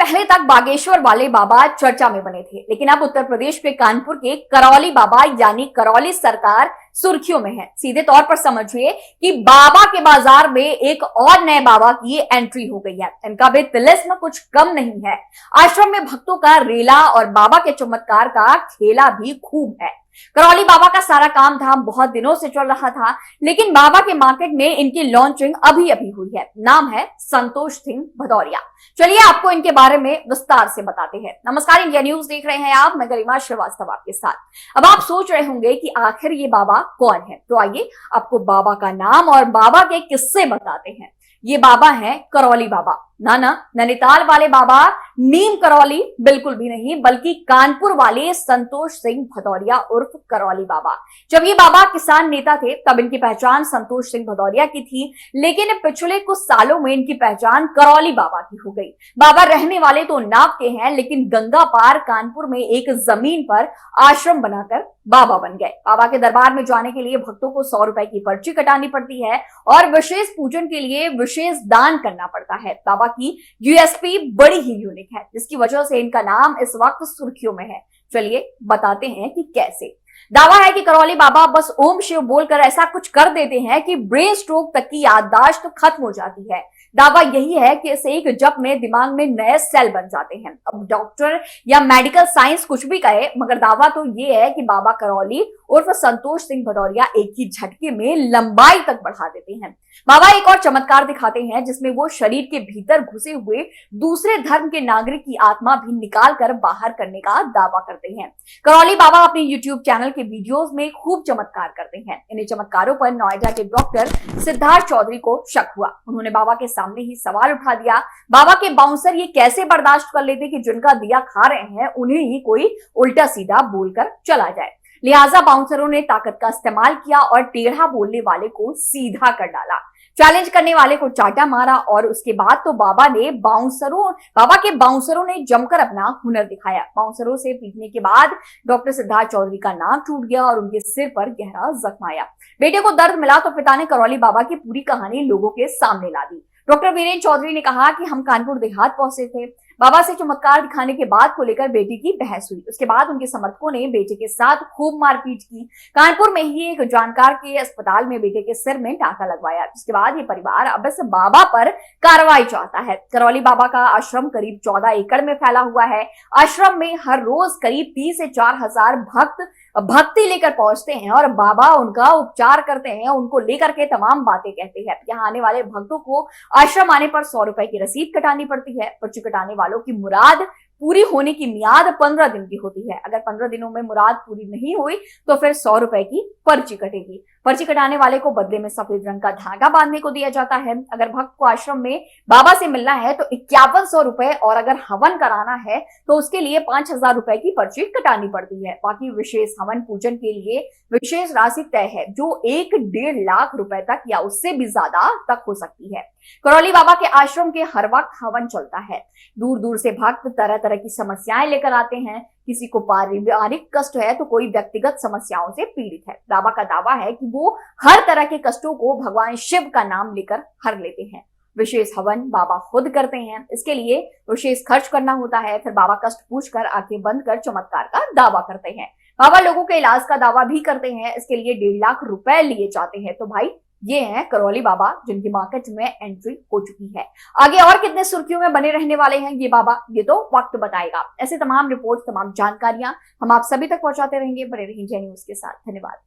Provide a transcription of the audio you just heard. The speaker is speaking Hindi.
पहले तक बागेश्वर वाले बाबा चर्चा में बने थे, लेकिन अब उत्तर प्रदेश के कानपुर के करौली बाबा यानी करौली सरकार सुर्खियों में है। सीधे तौर पर समझिए कि बाबा के बाजार में एक और नए बाबा की एंट्री हो गई है। इनका भी तिलिस्म कुछ कम नहीं है। आश्रम में भक्तों का रेला और बाबा के चमत्कार का खेला भी खूब है। करौली बाबा का सारा काम धाम बहुत दिनों से चल रहा था, लेकिन बाबा के मार्केट में इनकी लॉन्चिंग अभी अभी हुई है। नाम है संतोष सिंह भदौरिया। चलिए आपको इनके बारे में विस्तार से बताते हैं। नमस्कार, इंडिया न्यूज देख रहे हैं आप, मैं गरिमा श्रीवास्तव आपके साथ। अब आप सोच रहे होंगे कि आखिर ये बाबा कौन है, तो आइए आपको बाबा का नाम और बाबा के किस्से बताते हैं। ये बाबा हैं करौली बाबा। ना नैनीताल वाले बाबा नीम करौली बिल्कुल भी नहीं, बल्कि कानपुर वाले संतोष सिंह भदौरिया उर्फ करौली बाबा। जब ये बाबा किसान नेता थे तब इनकी पहचान संतोष सिंह भदौरिया की थी, लेकिन पिछले कुछ सालों में इनकी पहचान करौली बाबा की हो गई। बाबा रहने वाले तो नाव के हैं, लेकिन गंगा पार कानपुर में एक जमीन पर आश्रम बनाकर बाबा बन गए। बाबा के दरबार में जाने के लिए भक्तों को 100 रुपए की पर्ची कटानी पड़ती है और विशेष पूजन के लिए विशेष दान करना पड़ता है। बाबा की यूएसपी बड़ी ही यूनिक है, जिसकी वजह से इनका नाम इस वक्त सुर्खियों में है। चलिए बताते हैं कि कैसे। दावा है कि करौली बाबा बस ओम शिव बोलकर ऐसा कुछ कर देते हैं कि ब्रेन स्ट्रोक तक की याददाश्त खत्म हो जाती है। दावा यही है कि इस एक जप में दिमाग में नए सेल बन जाते हैं। अब डॉक्टर या मेडिकल साइंस कुछ भी कहे, मगर दावा तो ये है कि बाबा करौली उर्फ संतोष सिंह भदौरिया एक ही झटके में लंबाई तक बढ़ा देते हैं। बाबा एक और चमत्कार दिखाते हैं, जिसमें वो शरीर के भीतर घुसे हुए दूसरे धर्म के नागरिक की आत्मा भी निकाल कर बाहर करने का दावा करते हैं। करौली बाबा अपने यूट्यूब चैनल के वीडियोस में खूब चमत्कार करते हैं। इन चमत्कारों पर नोएडा के डॉक्टर सिद्धार्थ चौधरी को शक हुआ। उन्होंने बाबा के सामने ही सवाल उठा दिया, बाबा के बाउंसर ये कैसे बर्दाश्त कर लेते कि जिनका दिया खा रहे हैं उन्हें ही कोई उल्टा सीधा बोलकर चला जाए। लिहाजा बाउंसरों ने ताकत का इस्तेमाल किया और टेढ़ा बोलने वाले को सीधा कर डाला। चैलेंज करने वाले को चाटा मारा और उसके बाद तो बाबा के बाउंसरों ने जमकर अपना हुनर दिखाया। बाउंसरों से पीटने के बाद डॉक्टर सिद्धार्थ चौधरी का नाक टूट गया और उनके सिर पर गहरा जख्म आया। बेटे को दर्द मिला तो पिता ने करौली बाबा की पूरी कहानी लोगों के सामने ला दी। डॉक्टर वीरेंद्र चौधरी ने कहा कि हम कानपुर देहात पहुंचे थे। बाबा से चमत्कार दिखाने के बाद को लेकर बेटी की बहस हुई। उसके बाद उनके समर्थकों ने बेटे के साथ खूब मारपीट की। कानपुर में ही एक जानकार के अस्पताल में बेटे के सिर में टांका लगवाया। जिसके बाद ये परिवार अब इस बाबा पर कार्रवाई चाहता है। करौली बाबा का आश्रम करीब 14 एकड़ में फैला हुआ है। आश्रम में हर रोज करीब 3 से 4 हजार भक्त भक्ति लेकर पहुंचते हैं और बाबा उनका उपचार करते हैं, उनको लेकर के तमाम बातें कहते हैं। यहाँ आने वाले भक्तों को आश्रम आने पर 100 रुपए की रसीद कटानी पड़ती है। पर्ची कटाने वालों की मुराद पूरी होने की मियाद 15 दिन की होती है। अगर 15 दिनों में मुराद पूरी नहीं हुई तो फिर 100 रुपए की पर्ची कटेगी। पर्ची कटाने वाले को बदले में सफेद रंग का धागा बांधने को दिया जाता है। अगर भक्त को आश्रम में बाबा से मिलना है तो 5100 रुपए और अगर हवन कराना है तो उसके लिए 5000 रुपए की पर्ची कटानी पड़ती है। बाकी विशेष हवन पूजन के लिए विशेष राशि तय है, जो 1-1.5 लाख रुपए तक या उससे भी ज्यादा तक हो सकती है। करौली बाबा के आश्रम के हर वक्त हवन चलता है। दूर दूर से भक्त तरह तरह की समस्याएं लेकर आते हैं। किसी को पारिवारिक कष्ट है तो कोई व्यक्तिगत समस्याओं से पीड़ित है। बाबा का दावा है कि वो हर तरह के कष्टों को भगवान शिव का नाम लेकर हर लेते हैं। विशेष हवन बाबा खुद करते हैं। इसके लिए विशेष खर्च करना होता है। फिर बाबा कष्ट पूछकर आंखें बंद कर चमत्कार का दावा करते हैं। बाबा लोगों के इलाज का दावा भी करते हैं। इसके लिए 1.5 लाख रुपए लिए जाते हैं। तो भाई ये हैं करौली बाबा, जिनकी मार्केट में एंट्री हो चुकी है। आगे और कितने सुर्खियों में बने रहने वाले हैं ये बाबा, ये तो वक्त बताएगा। ऐसे तमाम रिपोर्ट, तमाम जानकारियां हम आप सभी तक पहुंचाते रहेंगे। बने रहिए इंडिया न्यूज के साथ। धन्यवाद।